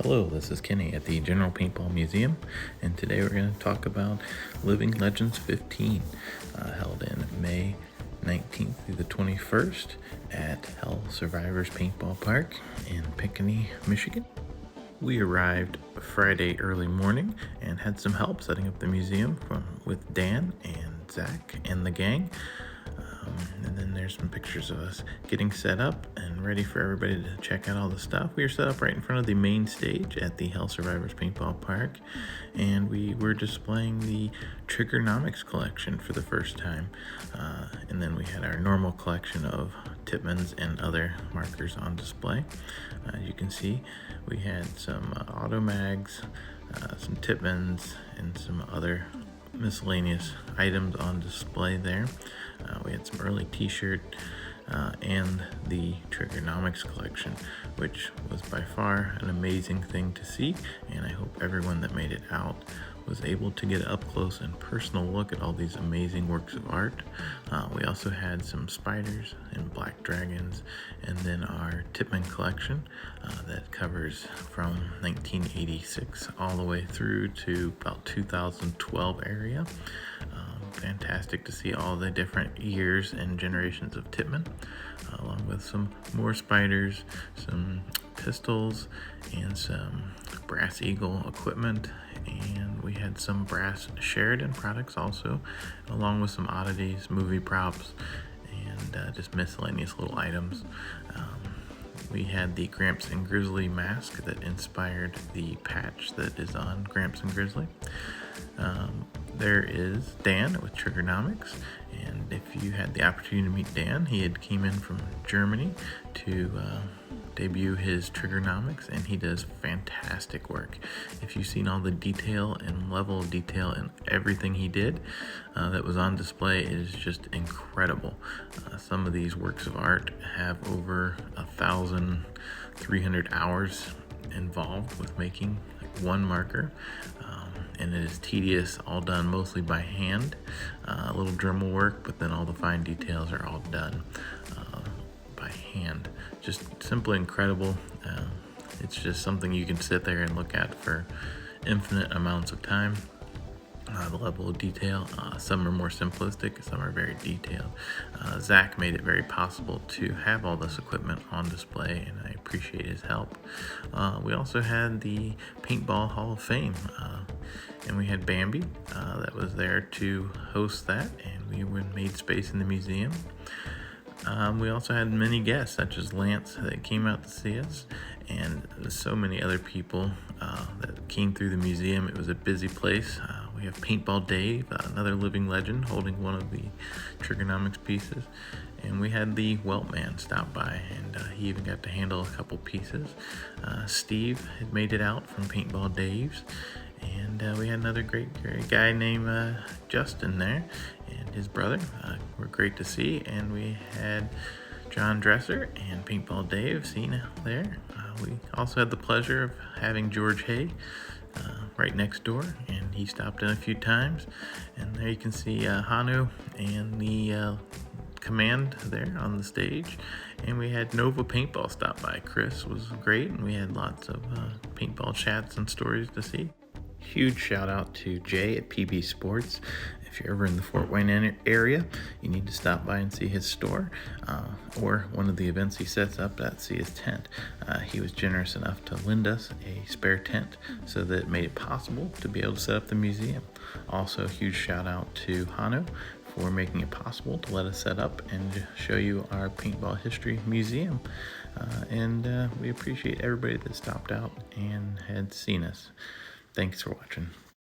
Hello, this is Kenny at the General Paintball Museum, and today we're going to talk about Living Legends 15, held in May 19th through the 21st at Hell Survivors Paintball Park in Pinckney, Michigan. We arrived Friday early morning and had some help setting up the museum with Dan and Zach and the gang. And then there's some pictures of us getting set up and ready for everybody to check out all the stuff. We were set up right in front of the main stage at the Hell Survivors Paintball Park, and we were displaying the Triggernomics collection for the first time. And then we had our normal collection of Tippmanns and other markers on display. As you can see, we had some auto mags, some Tippmanns, and some other miscellaneous items on display there. We had some early t-shirt and the Triggernomics collection, which was by far an amazing thing to see, and I hope everyone that made it out was able to get an up close and personal look at all these amazing works of art. We also had some spiders and black dragons, and then our Tippmann collection that covers from 1986 all the way through to about 2012 area. Fantastic to see all the different years and generations of Tippmann, along with some more spiders, some pistols, and some Brass Eagle equipment. And we had some brass Sheridan products also, along with some oddities, movie props, and just miscellaneous little items. We had the Gramps and Grizzly mask that inspired the patch that is on Gramps and Grizzly. There is Dan with Triggernomics, and if you had the opportunity to meet Dan, he had came in from Germany to debut his Triggernomics, and he does fantastic work. If you've seen all the detail and level of detail and everything he did that was on display, it is just incredible. Some of these works of art have over 1,300 hours involved with making one marker, and it is tedious, all done mostly by hand. A little Dremel work, but then all the fine details are all done by hand. Just simply incredible. It's just something you can sit there and look at for infinite amounts of time. The level of detail, some are more simplistic, some are very detailed. Zach made it very possible to have all this equipment on display, and I appreciate his help. We also had the Paintball Hall of Fame, and we had Bambi that was there to host that, and we made space in the museum. We also had many guests, such as Lance, that came out to see us, and so many other people that came through the museum. It was a busy place. We have Paintball Dave, another living legend, holding one of the Triggernomics pieces. And we had the Welt Man stop by, and he even got to handle a couple pieces. Steve had made it out from Paintball Dave's. And we had another great guy named Justin there, and his brother were great to see. And we had John Dresser and Paintball Dave, Cena there. We also had the pleasure of having George Hay right next door, and he stopped in a few times. And there you can see Hanu and the command there on the stage. And we had Nova Paintball stop by. Chris was great, and we had lots of paintball chats and stories to see. Huge shout out to Jay at PB Sports. If you're ever in the Fort Wayne area, you need to stop by and see his store or one of the events he sets up at, see his tent. He was generous enough to lend us a spare tent, so that it made it possible to be able to set up the museum. Also, a huge shout out to Hanu for making it possible to let us set up and show you our paintball history museum. And we appreciate everybody that stopped out and had seen us. Thanks for watching.